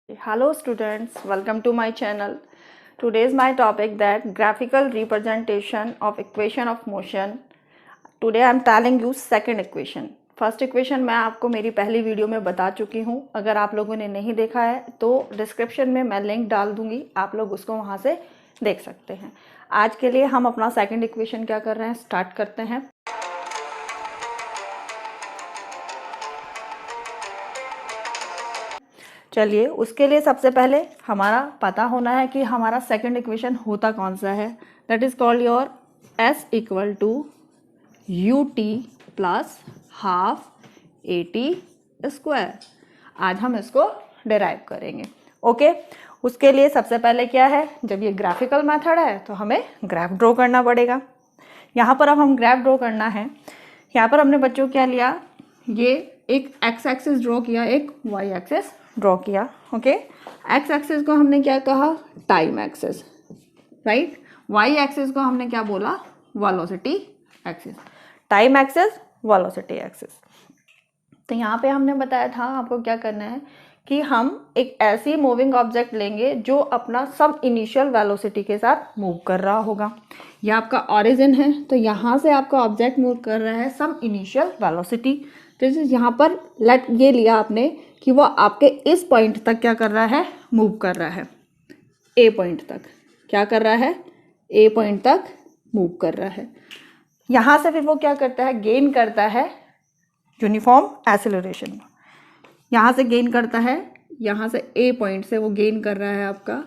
Hello students, welcome to my channel. Today is my topic that graphical representation of equation of motion. Today I am telling you second equation. First equation मैं आपको मेरी पहली video में बता चुकी हूँ. अगर आप लोगों ने नहीं देखा है तो डिस्क्रिप्शन में मैं लिंक डाल दूँगी, आप लोग उसको वहाँ से देख सकते हैं. आज के लिए हम अपना सेकंड इक्वेशन क्या कर रहे हैं, स्टार्ट करते हैं. चलिए, उसके लिए सबसे पहले हमारा पता होना है कि हमारा सेकंड इक्वेशन होता कौन सा है. That is called your S equal to u t plus half a t square. आज हम इसको डिराइव करेंगे. ओके, उसके लिए सबसे पहले क्या है, जब ये ग्राफिकल मेथड है तो हमें ग्राफ ड्रॉ करना पड़ेगा. यहाँ पर अब हम ग्राफ ड्रॉ करना है. यहाँ पर हमने बच्चों क्या लिया, ये एक एक्स एक्सिस ड्रॉ किया, एक वाई एक्सिस ड्रॉ किया. ओके, एक्स एक्सिस को हमने क्या कहा, time axis, right. Y axis को हमने क्या बोला, velocity axis. Time axis, velocity axis. तो यहाँ पे हमने बताया था आपको क्या करना है कि हम एक ऐसी मूविंग ऑब्जेक्ट लेंगे जो अपना सब इनिशियल वेलोसिटी के साथ मूव कर रहा होगा. यह आपका ऑरिजिन है, तो यहाँ से आपका ऑब्जेक्ट मूव कर रहा है सब इनिशियल वेलोसिटी. तो यहाँ पर लेट ये लिया आपने कि वो आपके इस पॉइंट तक क्या कर रहा है, मूव कर रहा है. ए पॉइंट तक क्या कर रहा है, ए पॉइंट तक मूव कर रहा है. यहाँ से फिर वो क्या करता है, गेन करता है यूनिफॉर्म एक्सेलरेशन. यहाँ से गेन करता है, यहाँ से ए पॉइंट से वो गेन कर रहा है आपका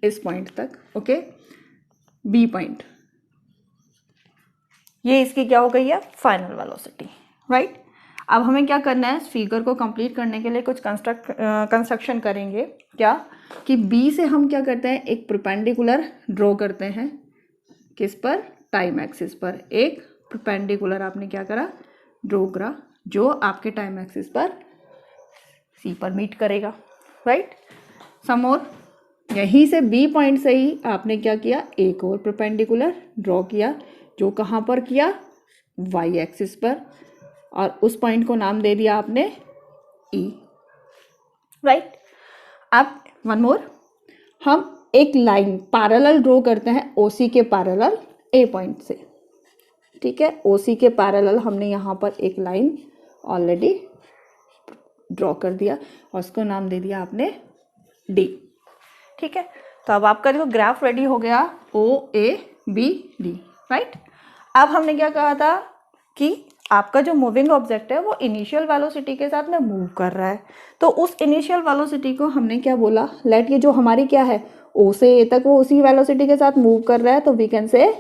इस पॉइंट तक. Okay, B point. ये इसकी क्या हो गई है, फाइनल वेलोसिटी, राइट. अब हमें क्या करना है, इस फिगर को कंप्लीट करने के लिए कुछ कंस्ट्रक्शन करेंगे. क्या कि बी से हम क्या करते हैं, एक परपेंडिकुलर ड्रॉ करते हैं. किस पर, टाइम एक्सिस पर. एक परपेंडिकुलर आपने क्या करा, ड्रॉ करा, जो आपके टाइम एक्सिस पर सी पर मीट करेगा, राइट. सम और यहीं से बी पॉइंट से ही आपने क्या किया, एक और परपेंडिकुलर ड्रॉ किया, जो कहाँ पर किया, वाई एक्सिस पर, और उस पॉइंट को नाम दे दिया आपने ई, राइट. अब वन मोर, हम एक लाइन पैरेलल ड्रॉ करते हैं ओसी के पैरेलल ए पॉइंट से. ठीक है, ओसी के पैरेलल हमने यहाँ पर एक लाइन ऑलरेडी ड्रॉ कर दिया और उसको नाम दे दिया आपने डी. ठीक है, तो अब आपका जो ग्राफ रेडी हो गया, ओ ए बी डी, राइट. अब हमने क्या कहा था कि आपका जो मूविंग ऑब्जेक्ट है वो इनिशियल वेलोसिटी के साथ में मूव कर रहा है. तो उस इनिशियल वेलोसिटी को हमने क्या बोला, लेट ये जो हमारी क्या है, ओ से ए तक वो उसी वेलोसिटी के साथ मूव कर रहा है, तो we can say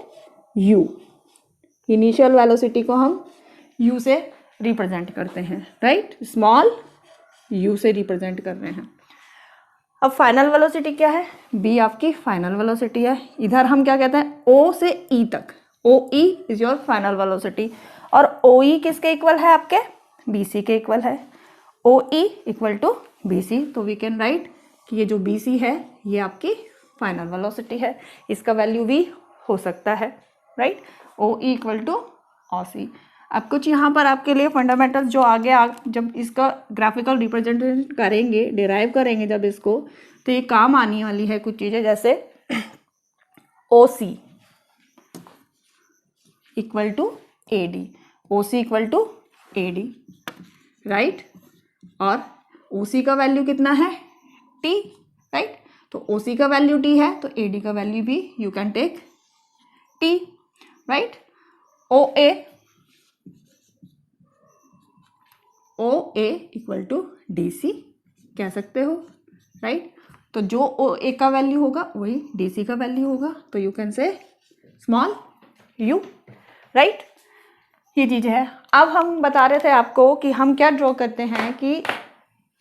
you. Initial velocity को हम यू से रिप्रेजेंट करते हैं, राइट. स्मॉल यू से रिप्रेजेंट कर रहे हैं. अब फाइनल वेलोसिटी क्या है, बी आपकी फाइनल वेलोसिटी है. इधर हम क्या कहते हैं, ओ से ई तक, O E is your final velocity. और ओ ई किसके इक्वल है, आपके बी सी के इक्वल है. O E equal to B C. तो वी कैन राइट कि ये जो बी सी है ये आपकी फाइनल वेलोसिटी है. इसका वैल्यू भी हो सकता है, right. O E equal to O सी. अब कुछ यहाँ पर आपके लिए फंडामेंटल्स जो आगे जब इसका ग्राफिकल रिप्रेजेंटेशन करेंगे, डिराइव करेंगे जब इसको, तो ये काम आने वाली है कुछ चीज़ें, जैसे O C equal to A D, O C equal to A D, right. और ओ सी का वैल्यू कितना है, टी, राइट. तो ओ सी का वैल्यू टी है, तो ए डी का वैल्यू भी you can take t, right. O A equal to D C कह सकते हो, राइट. तो जो ओ ए का वैल्यू होगा वही डी सी का वैल्यू होगा, तो you can say small you, right. ये चीज़ है. अब हम बता रहे थे आपको कि हम क्या ड्रॉ करते हैं कि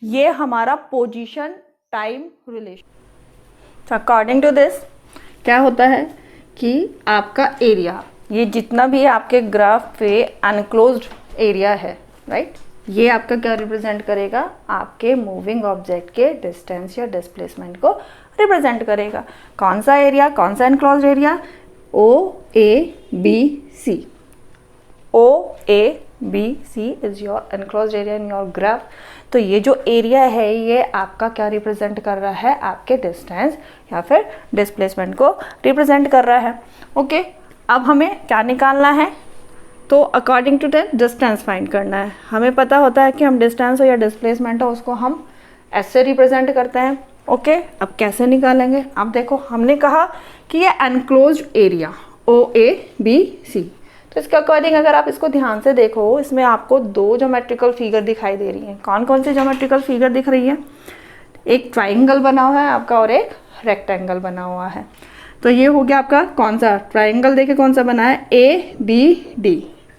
ये हमारा पोजीशन टाइम रिलेशन. तो अकॉर्डिंग टू दिस क्या होता है कि आपका एरिया, ये जितना भी आपके ग्राफ पे अनक्लोज्ड एरिया है, राइट, ये आपका क्या रिप्रेजेंट करेगा, आपके मूविंग ऑब्जेक्ट के डिस्टेंस या डिस्प्लेसमेंट को रिप्रेजेंट करेगा. कौन सा एरिया, कौन सा enclosed area, O A B C. O A B C is your enclosed area in your graph. तो ये जो एरिया है ये आपका क्या रिप्रेजेंट कर रहा है, आपके डिस्टेंस या फिर डिस्प्लेसमेंट को रिप्रेजेंट कर रहा है। ओके, अब हमें क्या निकालना है, तो according to the distance find करना है। हमें पता होता है कि हम डिस्टेंस हो या डिस्प्लेसमेंट हो उसको हम ऐसे रिप्रेजेंट करते हैं। ओके, अब कैसे निकालेंगे, अब देखो हमने कहा कि ये एनक्लोज्ड एरिया OABC, तो इसके अकॉर्डिंग अगर आप इसको ध्यान से देखो, इसमें आपको दो ज्योमेट्रिकल फिगर दिखाई दे रही हैं। कौन कौन सी ज्योमेट्रिकल फिगर दिख रही है, एक ट्राइंगल बना हुआ है आपका और एक रेक्टेंगल बना हुआ है। तो ये हो गया आपका कौन सा ट्राइंगल, देखिए कौन सा बना है ABD,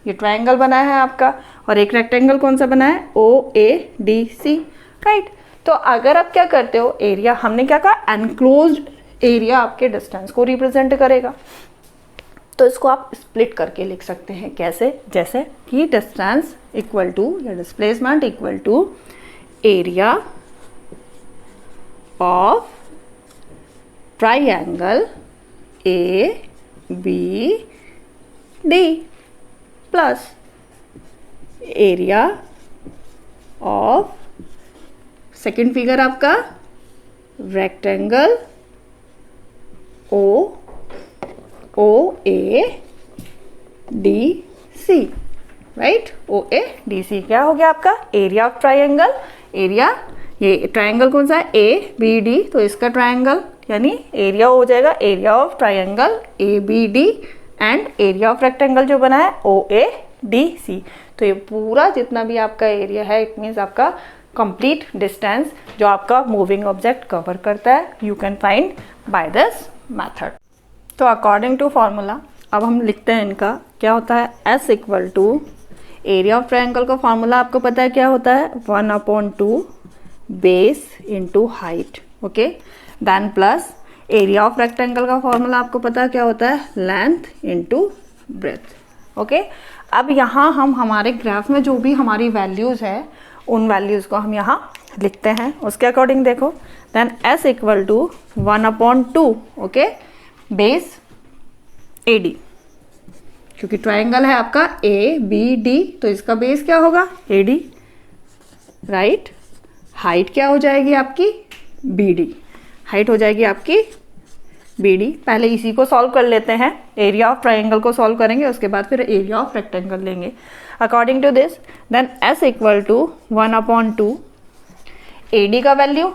ये ट्राइंगल बना है आपका, और एक रेक्टेंगल कौन सा बना है OADC, राइट। तो अगर आप क्या करते हो, एरिया हमने क्या कहा, एनक्लोज्ड एरिया आपके डिस्टेंस को रिप्रेजेंट करेगा, तो इसको आप स्प्लिट करके लिख सकते हैं। कैसे, जैसे कि डिस्टेंस इक्वल टू या displacement equal to area of triangle ABD plus area of second figure आपका रेक्टेंगल OADC, राइट। OADC क्या हो गया आपका, एरिया ऑफ ट्राइंगल, एरिया ये ट्राइंगल कौन सा है ABD, तो इसका ट्राइंगल यानी एरिया हो जाएगा area of triangle ABD and area of rectangle जो बना है OADC। तो ये पूरा जितना भी आपका एरिया है इट मीन्स आपका कंप्लीट डिस्टेंस जो आपका मूविंग ऑब्जेक्ट कवर करता है, you can find by this method. तो अकॉर्डिंग टू फॉर्मूला अब हम लिखते हैं इनका, क्या होता है S equal to area of triangle का फॉर्मूला आपको पता है क्या होता है, 1/2 base into height, okay. Then plus area of rectangle का फॉर्मूला आपको पता है क्या होता है, लेंथ इंटू ब्रेथ, ओके। अब यहाँ हम हमारे ग्राफ में जो भी हमारी वैल्यूज़ है उन वैल्यूज़ को हम यहाँ लिखते हैं उसके अकॉर्डिंग देखो। Then S equal to 1/2, okay, base AD, क्योंकि ट्राइंगल है आपका ABD तो इसका बेस क्या होगा AD, राइट। हाइट क्या हो जाएगी आपकी BD, हाइट हो जाएगी आपकी BD। पहले इसी को सॉल्व कर लेते हैं, एरिया ऑफ ट्राइंगल को सॉल्व करेंगे उसके बाद फिर एरिया ऑफ रेक्टेंगल लेंगे according to this. Then S equal to 1/2 AD का वैल्यू,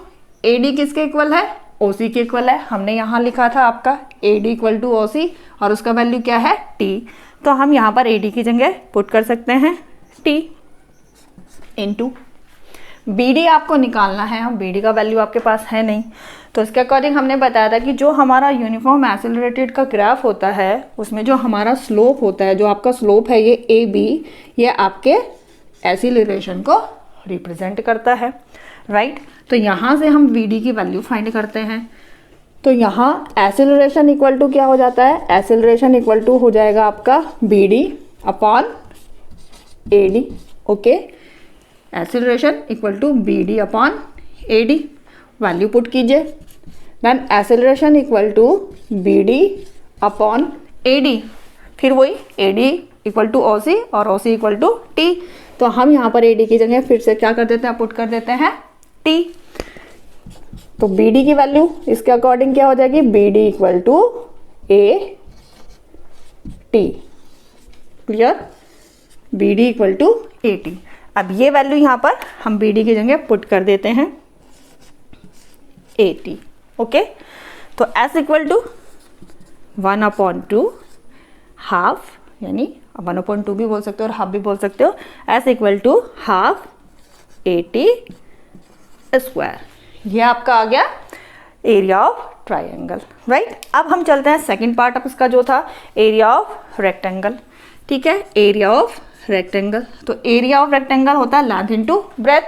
AD किसके इक्वल है, OC के इक्वल है। हमने यहाँ लिखा था आपका AD इक्वल टू OC और उसका वैल्यू क्या है T, तो हम यहाँ पर AD की जगह पुट कर सकते हैं T इंटू BD आपको निकालना है। हम BD का वैल्यू आपके पास है नहीं, तो इसके अकॉर्डिंग हमने बताया था कि जो हमारा यूनिफॉर्म एक्सेलरेटेड का ग्राफ होता है उसमें जो हमारा स्लोप होता है, जो आपका स्लोप है ये AB, ये आपके एक्सीलरेशन को रिप्रेजेंट करता है, राइट। तो यहाँ से हम VD की वैल्यू फाइंड करते हैं। तो यहाँ एक्सेलरेशन इक्वल टू क्या हो जाता है, एक्सेलरेशन इक्वल टू हो जाएगा आपका BD upon AD, okay. Acceleration equal to BD upon AD, value put कीजिए। Then acceleration equal to BD upon AD, फिर वही AD इक्वल टू OC और OC इक्वल टू T। तो हम यहाँ पर AD की जगह फिर से क्या कर देते हैं, पुट कर देते हैं T। तो BD की वैल्यू इसके अकॉर्डिंग क्या हो जाएगी, BD equal to AT, clear, BD equal to AT। अब ये वैल्यू यहाँ पर हम BD की जगह पुट कर देते हैं AT, ओके। तो S इक्वल टू 1/2 हाफ, यानी 1/2 भी बोल सकते हो और हाफ भी बोल सकते हो, S equal to half AT square, ये आपका आ गया एरिया ऑफ ट्राइंगल, राइट। अब हम चलते हैं सेकंड पार्ट ऑफ इसका जो था एरिया ऑफ रेक्टेंगल, ठीक है। एरिया ऑफ रेक्टेंगल, तो एरिया ऑफ रेक्टेंगल होता है लेंथ इनटू ब्रेथ।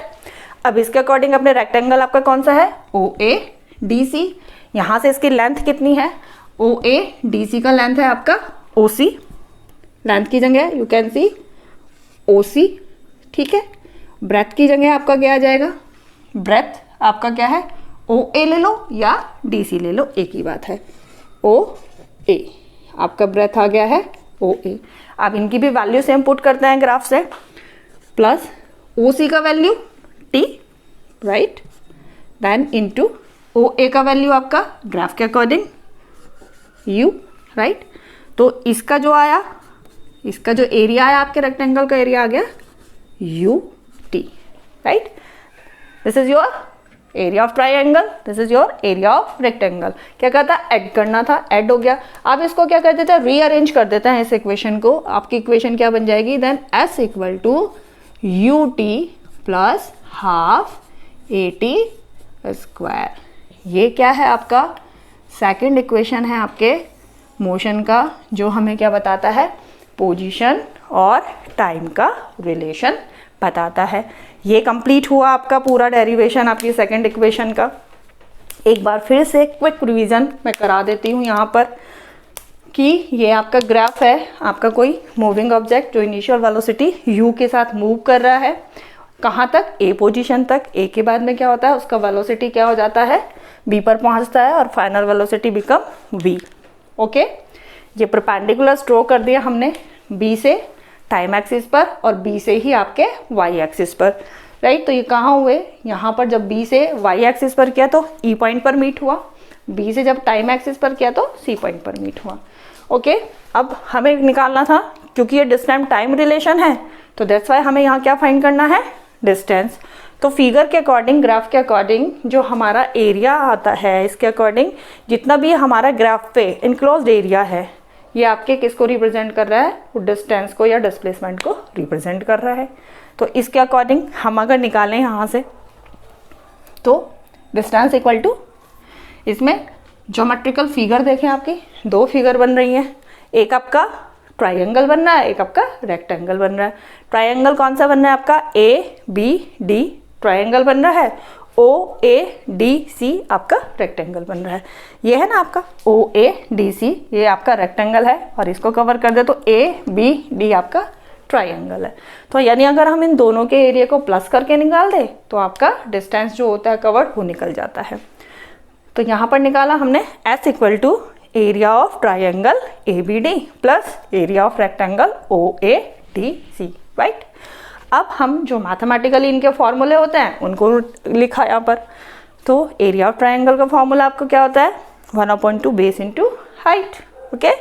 अब इसके अकॉर्डिंग अपने रेक्टेंगल आपका कौन सा है, OADC। यहाँ से इसकी लेंथ कितनी है, OADC का लेंथ है आपका OC, लेंथ की जगह यू कैन सी OC, ठीक है। ब्रेथ की जगह आपका क्या आ जाएगा, ब्रेथ आपका क्या है OA ले लो या DC ले लो, एक ही बात है, OA आपका ब्रेथ आ गया है OA। अब इनकी भी वैल्यू सेम पुट करते हैं ग्राफ से। प्लस ओ सी का value T, right, then into O A का वैल्यू आपका ग्राफ के अकॉर्डिंग यू, राइट। तो इसका जो आया, इसका जो एरिया आया आपके रेक्टेंगल का एरिया आ गया U T, right. This is your area of triangle, this is your area of rectangle. क्या कहता है, ऐड करना था, ऐड हो गया। आप इसको क्या कर देते हैं, रीअरेंज कर देते हैं इस इक्वेशन को। आपकी इक्वेशन क्या बन जाएगी, then S equal to u t plus half a t square. ये क्या है, आपका सेकंड इक्वेशन है आपके मोशन का, जो हमें क्या बताता है, पोजीशन और टाइम का रिलेशन बताता है। ये कंप्लीट हुआ आपका पूरा डेरिवेशन आपकी सेकंड इक्वेशन का। एक बार फिर से क्विक रिवीजन मैं करा देती हूँ यहाँ पर कि ये आपका ग्राफ है, आपका कोई मूविंग ऑब्जेक्ट जो इनिशियल वेलोसिटी u के साथ मूव कर रहा है, कहाँ तक, a पोजीशन तक। a के बाद में क्या होता है, उसका वेलोसिटी क्या हो जाता है, b पर पहुँचता है और final velocity become v। Okay, ये परपेंडिकुलर ड्रॉ कर दिया हमने b से टाइम एक्सिस पर और b से ही आपके y एक्सिस पर, राइट। तो ये कहाँ हुए, यहाँ पर जब b से y एक्सिस पर किया तो e पॉइंट पर मीट हुआ, b से जब टाइम एक्सिस पर किया तो c पॉइंट पर मीट हुआ। ओके, अब हमें निकालना था, क्योंकि ये डिस्टेंस टाइम रिलेशन है तो दैट्स वाई हमें यहाँ क्या फाइंड करना है, डिस्टेंस। तो फिगर के अकॉर्डिंग, ग्राफ के अकॉर्डिंग जो हमारा एरिया आता है, इसके अकॉर्डिंग जितना भी हमारा ग्राफ पे इनक्लोज्ड एरिया है, ये आपके किसको रिप्रेजेंट कर रहा है, डिस्टेंस को या डिस्प्लेसमेंट को रिप्रेजेंट कर रहा है। तो इसके अकॉर्डिंग हम अगर निकालें यहाँ से, तो डिस्टेंस इक्वल टू, इसमें ज्योमेट्रिकल फिगर देखें, आपकी दो फिगर बन रही हैं। एक आपका ट्रायंगल बन रहा है, एक आपका रेक्टेंगल बन रहा है। ट्रायंगल कौन सा बन रहा है आपका, ए बी डी ट्रायंगल बन रहा है, ओ ए डी सी आपका रेक्टेंगल बन रहा है। ये है ना आपका ओ ए डी सी, ये आपका रेक्टेंगल है और इसको कवर कर दे तो ए बी डी आपका ट्रायंगल है। तो यानी अगर हम इन दोनों के एरिया को प्लस करके निकाल दे तो आपका डिस्टेंस जो होता है कवर्ड वो निकल जाता है। तो यहाँ पर निकाला हमने S equal to area of triangle A B D plus area of rectangle O A D C, right. अब हम जो मैथमेटिकली इनके फॉर्मूले होते हैं उनको लिखा यहाँ पर। तो एरिया ऑफ ट्रायंगल का फॉर्मूला आपको क्या होता है, 1/2 base into height. Okay,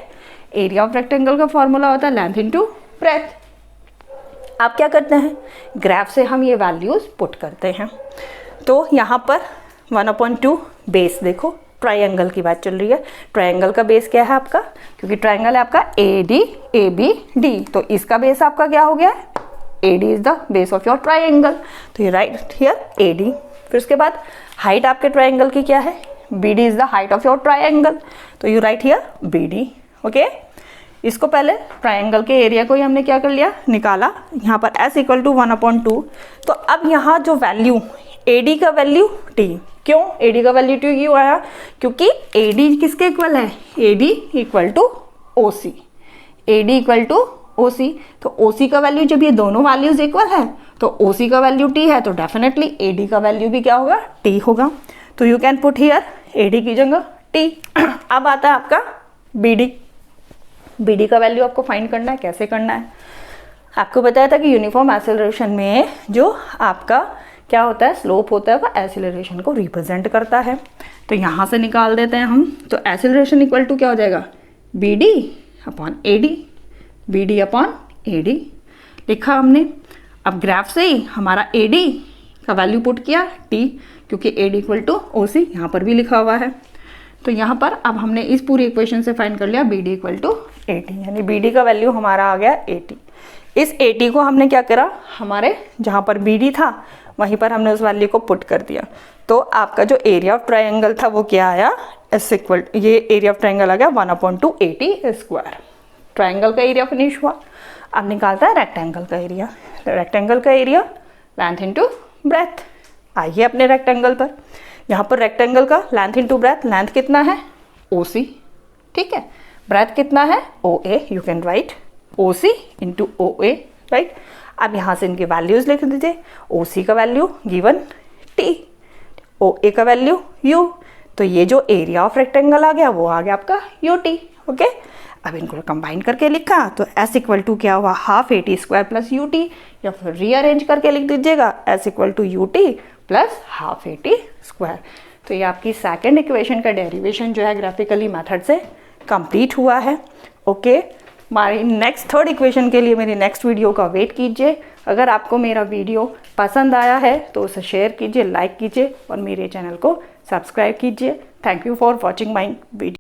area of rectangle का फॉर्मूला होता है लेंथ इंटू ब्रेथ। आप क्या करते हैं, ग्राफ से हम ये वैल्यूज पुट करते हैं। तो यहाँ पर 1/2 बेस, देखो ट्रायंगल की बात चल रही है, ट्रायंगल का बेस क्या है आपका, क्योंकि ट्रायंगल है आपका A D A B D, तो इसका बेस आपका क्या हो गया, A D is the base of your triangle. तो ये राइट हियर ए डी। फिर उसके बाद हाइट आपके ट्रायंगल की क्या है, B D is the height of your triangle, तो you write here B D. Okay, इसको पहले ट्रायंगल के एरिया को ही हमने क्या कर लिया, निकाला। यहाँ पर S इक्वल टू 1/2। तो अब यहाँ जो वैल्यू ए डी का वैल्यू टी, क्यों ए डी का वैल्यू टी क्यों आया, क्योंकि ए डी किसके इक्वल है, A D equal to O C, A D equal to O C. तो ओ सी का वैल्यू, जब ये दोनों वैल्यूज इक्वल है तो ओ सी का वैल्यू टी है, तो डेफिनेटली ए डी का वैल्यू भी क्या होगा, टी होगा। तो you can put here A D की जगह टी। अब आता है आपका बी डी। बी डी का वैल्यू आपको फाइंड करना है, कैसे करना है, आपको बताया था कि यूनिफॉर्म एक्सेलरेशन में जो आपका क्या होता है, स्लोप होता है, वो एक्सेलरेशन को रिप्रेजेंट करता है। तो यहाँ से निकाल देते हैं हम। तो एक्सेलरेशन इक्वल टू क्या हो जाएगा, B D upon A D, B D upon A D लिखा हमने। अब ग्राफ से ही हमारा ए डी का वैल्यू पुट किया टी, क्योंकि A D equal to O C यहाँ पर भी लिखा हुआ है। तो यहाँ पर अब हमने इस पूरी इक्वेशन से फाइंड कर लिया B D equal to A T, यानी बी डी का वैल्यू हमारा आ गया ए टी। इस ए टी को हमने क्या करा, हमारे जहाँ पर बी डी था वहीं पर हमने उस वैल्यू को पुट कर दिया। तो आपका जो एरिया ऑफ ट्रायंगल था वो क्या आया, एस इक्वल, ये एरिया ऑफ ट्रायंगल आ गया 1/2 ए टी स्क्वायर। ट्रायंगल का एरिया फिनिश हुआ। अब निकालता है रेक्टेंगल का एरिया। रेक्टेंगल का एरिया लेंथ इंटू ब्रेथ। आइए अपने रेक्टेंगल पर, यहाँ पर रेक्टेंगल का लेंथ इंटू ब्रेथ, लेंथ कितना है ओ सी, ठीक है, ब्रेथ कितना है O A, you can write O C into O A, right. अब यहाँ से इनके वैल्यूज लिख दीजिए, ओ सी का value given T, O A का वैल्यू यू, तो ये जो एरिया ऑफ रेक्टेंगल आ गया वो आ गया आपका यू टी। ओके, अब इनको कंबाइन करके लिखा तो s इक्वल टू क्या हुआ, half a t square plus u t, या फिर रीअरेंज करके लिख दीजिएगा s equal to u t plus half a t square. तो ये आपकी सेकेंड इक्वेशन का डेरिवेशन जो है ग्राफिकली मेथड से कंप्लीट हुआ है। ओके, हमारी नेक्स्ट थर्ड इक्वेशन के लिए मेरी नेक्स्ट वीडियो का वेट कीजिए। अगर आपको मेरा वीडियो पसंद आया है तो उसे शेयर कीजिए, लाइक कीजिए और मेरे चैनल को सब्सक्राइब कीजिए। Thank you for watching my video.